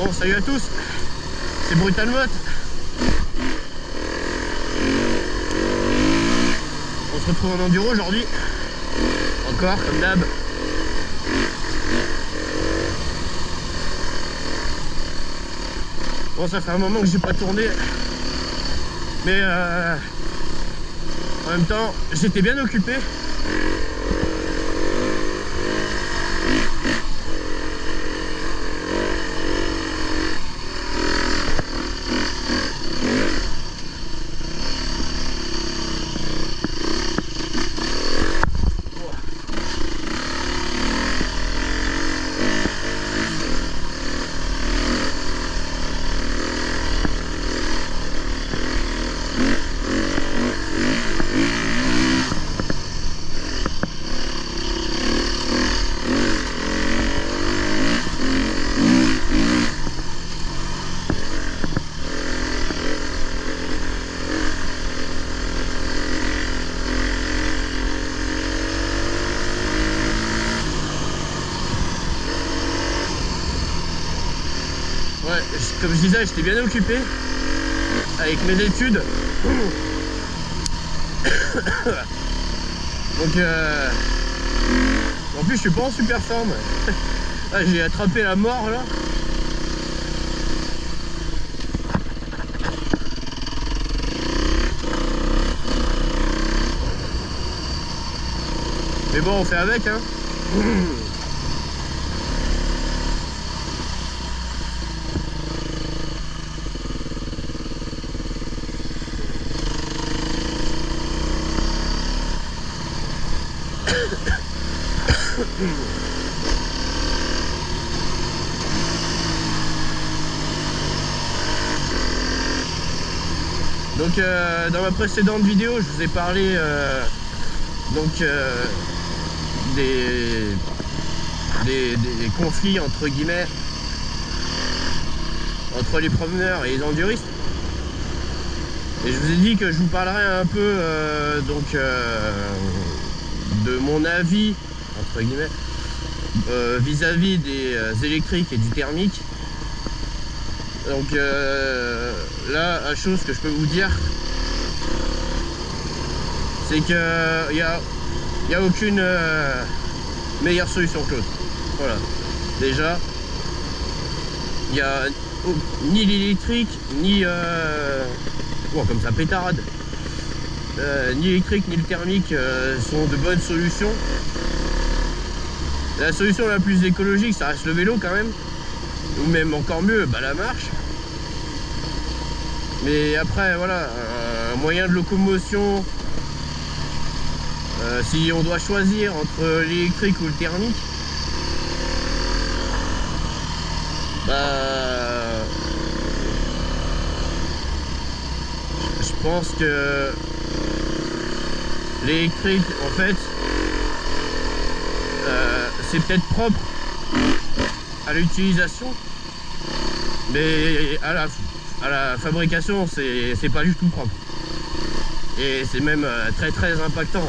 Bon, salut à tous, c'est Brutal Mot. On se retrouve en enduro aujourd'hui. Encore, comme d'hab. Bon, ça fait un moment que j'ai pas tourné. Mais en même temps, j'étais bien occupé. Ouais, comme je disais, j'étais bien occupé avec mes études. Donc en plus je suis pas en super forme. Ah, j'ai attrapé la mort là. Mais bon, on fait avec, hein. Donc dans ma précédente vidéo, je vous ai parlé des conflits entre guillemets entre les promeneurs et les enduristes. Et je vous ai dit que je vous parlerai un peu de mon avis entre guillemets vis-à-vis des électriques et du thermique. Donc là, la chose que je peux vous dire, c'est que il y a aucune meilleure solution que l'autre. Voilà. Déjà, il y a ni l'électrique, ni oh, comme ça pétarade. Ni l'électrique ni le thermique sont de bonnes solutions. La solution la plus écologique, ça reste le vélo quand même. Ou même encore mieux, bah, la marche. Mais après, voilà, un moyen de locomotion, si on doit choisir entre l'électrique ou le thermique, bah, je pense que l'électrique, en fait, c'est peut-être propre à l'utilisation, mais à la fabrication, c'est pas du tout propre. Et c'est même très très impactant.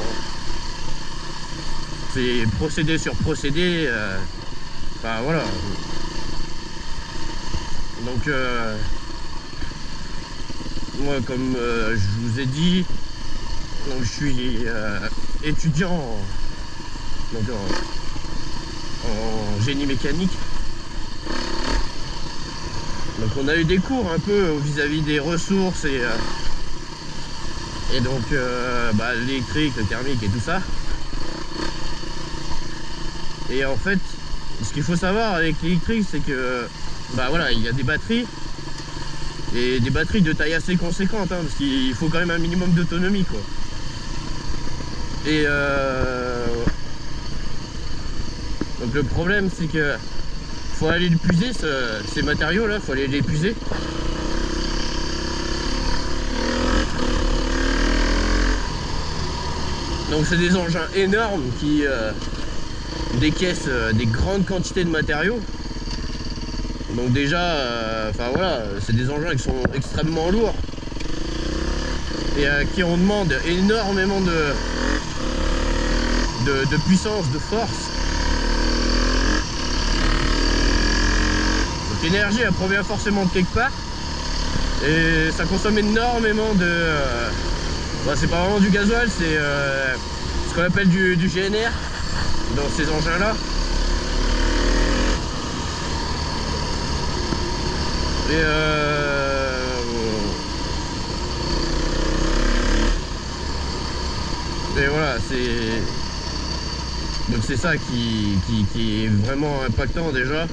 C'est procédé sur procédé. Enfin voilà. Donc moi, comme je vous ai dit, donc je suis étudiant en génie mécanique. Donc on a eu des cours un peu vis-à-vis des ressources et donc bah, l'électrique, le thermique et tout ça. Et en fait, ce qu'il faut savoir avec l'électrique, c'est que bah voilà, il y a des batteries et des batteries de taille assez conséquente, hein, parce qu'il faut quand même un minimum d'autonomie, quoi. Et donc le problème, c'est que faut aller l'épuiser, ces matériaux là, faut aller l'épuiser. Donc c'est des engins énormes qui décaissent des grandes quantités de matériaux. Donc déjà, enfin voilà, c'est des engins qui sont extrêmement lourds et à qui on demande énormément de puissance, de force. l'énergie elle provient forcément de quelque part. Et ça consomme énormément de... Bah, c'est pas vraiment du gasoil, c'est ce qu'on appelle du GNR dans ces engins-là. Et voilà, c'est... Donc c'est ça qui est vraiment impactant déjà.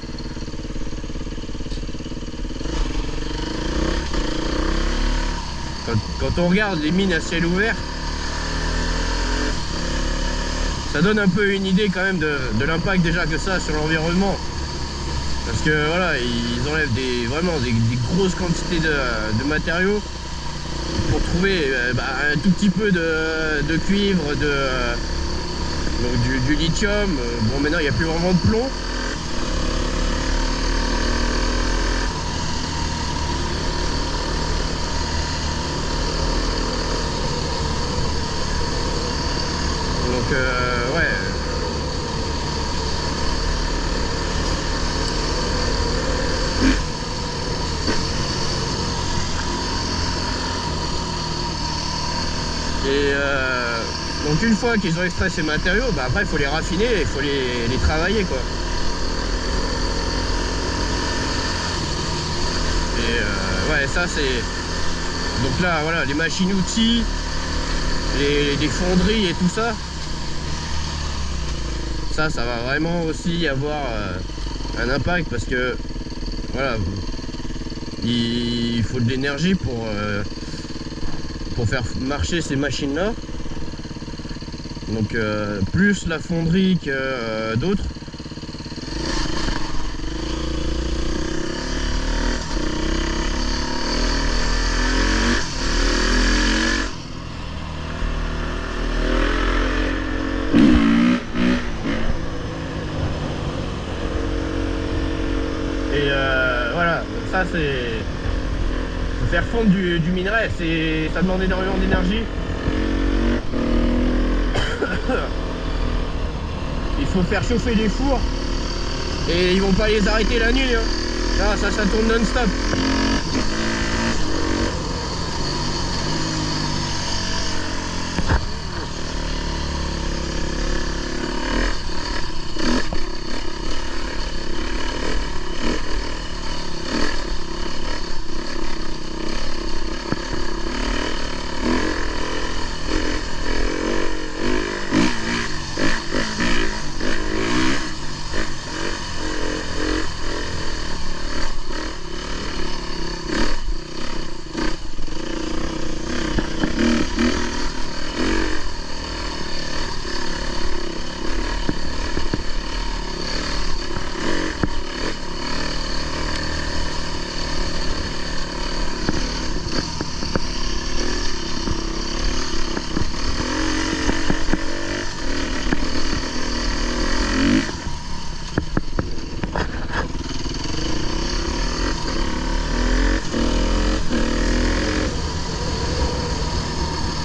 Quand on regarde les mines à ciel ouvert, ça donne un peu une idée quand même de l'impact déjà que ça a sur l'environnement. Parce que voilà, ils enlèvent vraiment des grosses quantités de matériaux pour trouver un tout petit peu de cuivre, donc du lithium. Bon, maintenant il n'y a plus vraiment de plomb. Donc ouais. Et donc une fois qu'ils ont extrait ces matériaux, bah après il faut les raffiner, il faut les travailler quoi. Et ouais, ça c'est... Donc là voilà, les machines-outils, les fonderies et tout ça, ça va vraiment aussi avoir un impact parce que voilà, il faut de l'énergie pour faire marcher ces machines là. Donc plus la fonderie que d'autres. Et voilà, ça c'est... Faire fondre du minerai, ça demande énormément d'énergie. Il faut faire chauffer les fours et ils vont pas les arrêter la nuit hein. Là, ça tourne non-stop.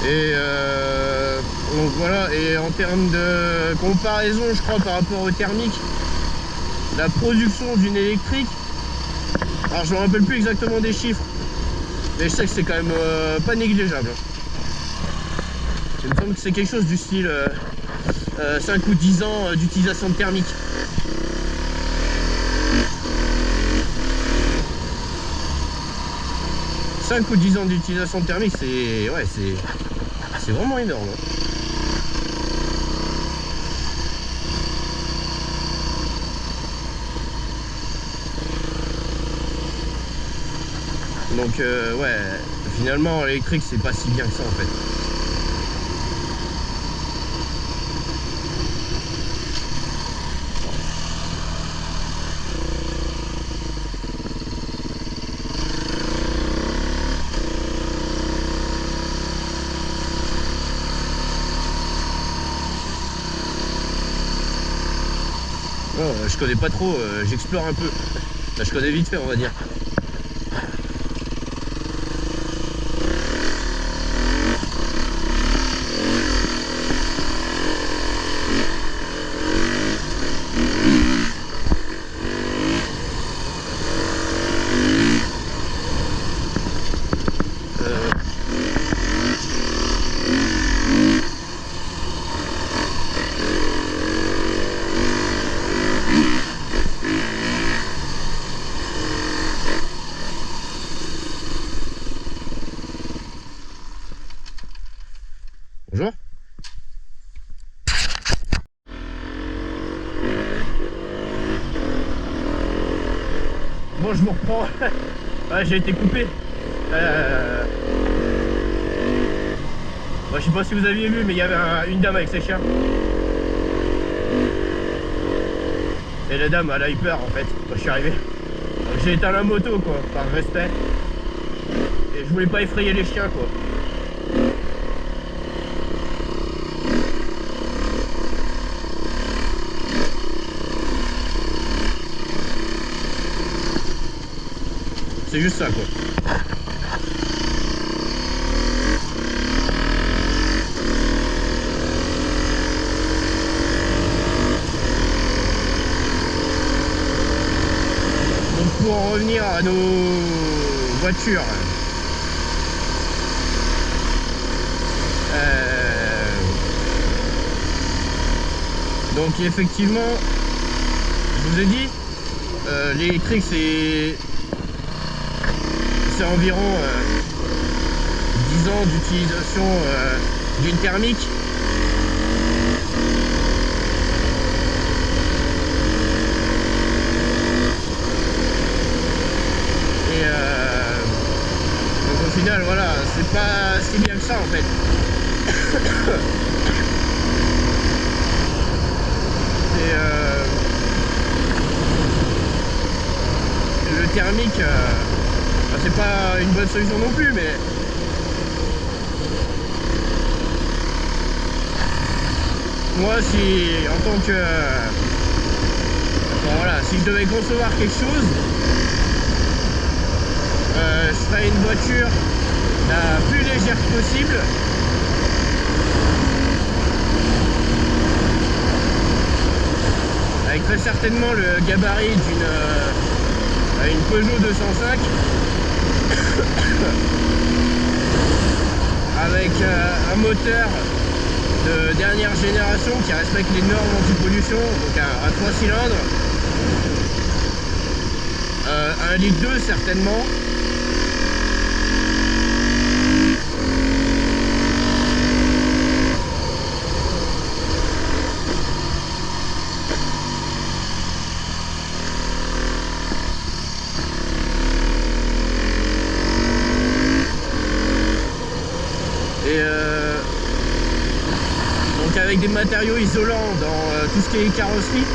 Et donc voilà, et en termes de comparaison, je crois, par rapport au thermique, la production d'une électrique, alors je me rappelle plus exactement des chiffres, mais je sais que c'est quand même pas négligeable. Il me semble que c'est quelque chose du style 5 ou 10 ans d'utilisation de thermique. « 5 ou 10 ans d'utilisation de thermique, c'est... Ouais, c'est vraiment énorme. Donc ouais, finalement l'électrique c'est pas si bien que ça en fait. Oh, je connais pas trop, j'explore un peu. Là, je connais vite fait, on va dire. Bon, je vous reprends. Ouais, j'ai été coupé. Bon, je sais pas si vous aviez vu, mais il y avait une dame avec ses chiens. Et la dame, elle a eu peur en fait quand je suis arrivé. Donc j'ai éteint la moto quoi, par respect. Et je voulais pas effrayer les chiens quoi. C'est juste ça quoi. Donc pour en revenir à nos voitures. Donc effectivement, je vous ai dit, l'électrique c'est environ 10 ans d'utilisation d'une thermique. Et donc au final voilà, c'est pas si bien que ça en fait. Le thermique, c'est pas une bonne solution non plus, mais moi, si en tant que voilà, si je devais concevoir quelque chose, je ferais une voiture la plus légère possible. Avec très certainement le gabarit d'une Peugeot 205 avec un moteur de dernière génération qui respecte les normes anti-pollution, donc un 3 cylindres, 1,2 litre certainement. Et donc avec des matériaux isolants dans tout ce qui est carrosserie.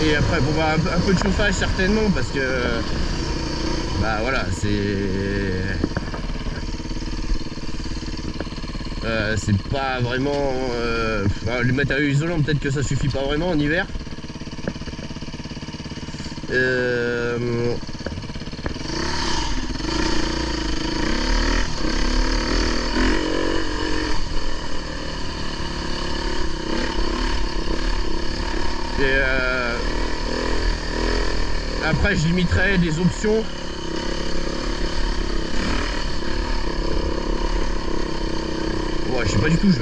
Et après bon bah un peu de chauffage certainement parce que bah voilà c'est pas vraiment les matériaux isolants, peut-être que ça suffit pas vraiment en hiver. Et après je limiterai des options. Ouais, je sais pas du tout, je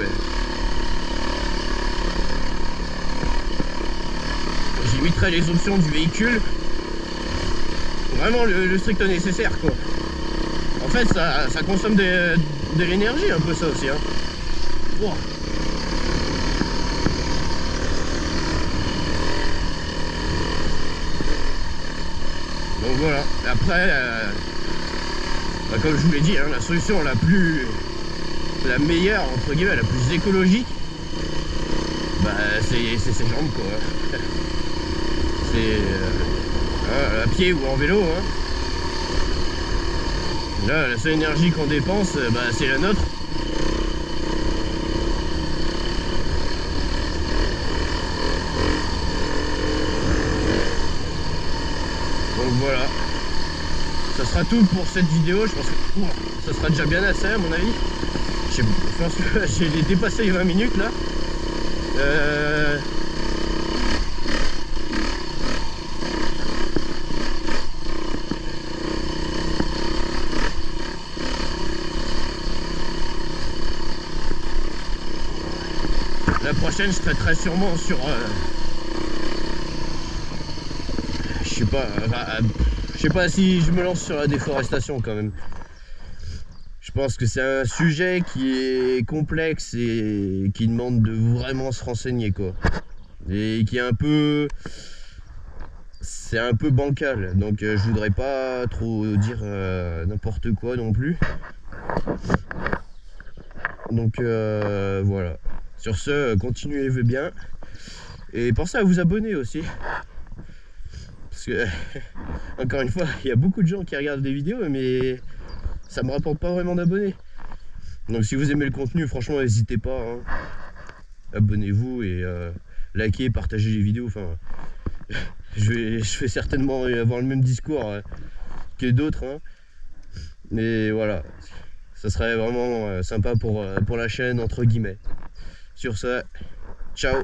limiterai les options du véhicule. Vraiment le strict nécessaire quoi. En fait ça consomme de l'énergie un peu ça aussi hein. Wow. Donc voilà, après bah, comme je vous l'ai dit hein, la solution la meilleure entre guillemets, la plus écologique, bah c'est ces jambes quoi. C'est à pied ou en vélo hein. Là la seule énergie qu'on dépense bah, c'est la nôtre. Donc voilà, ça sera tout pour cette vidéo. Je pense que ça sera déjà bien assez à mon avis. Je pense que j'ai dépassé les 20 minutes là. La prochaine, je traiterai sûrement sur... je sais pas si je me lance sur la déforestation quand même. Je pense que c'est un sujet qui est complexe et qui demande de vraiment se renseigner, quoi. Et qui est un peu... C'est un peu bancal, donc je voudrais pas trop dire n'importe quoi non plus. Donc voilà. Sur ce, continuez bien. Et pensez à vous abonner aussi. Parce que, encore une fois, il y a beaucoup de gens qui regardent des vidéos, mais ça me rapporte pas vraiment d'abonnés. Donc si vous aimez le contenu, franchement, n'hésitez pas. Hein. Abonnez-vous et likez, partagez les vidéos. Enfin, je vais certainement avoir le même discours que d'autres. Hein. Mais voilà, ça serait vraiment sympa pour la chaîne, entre guillemets. Sur ce, ciao!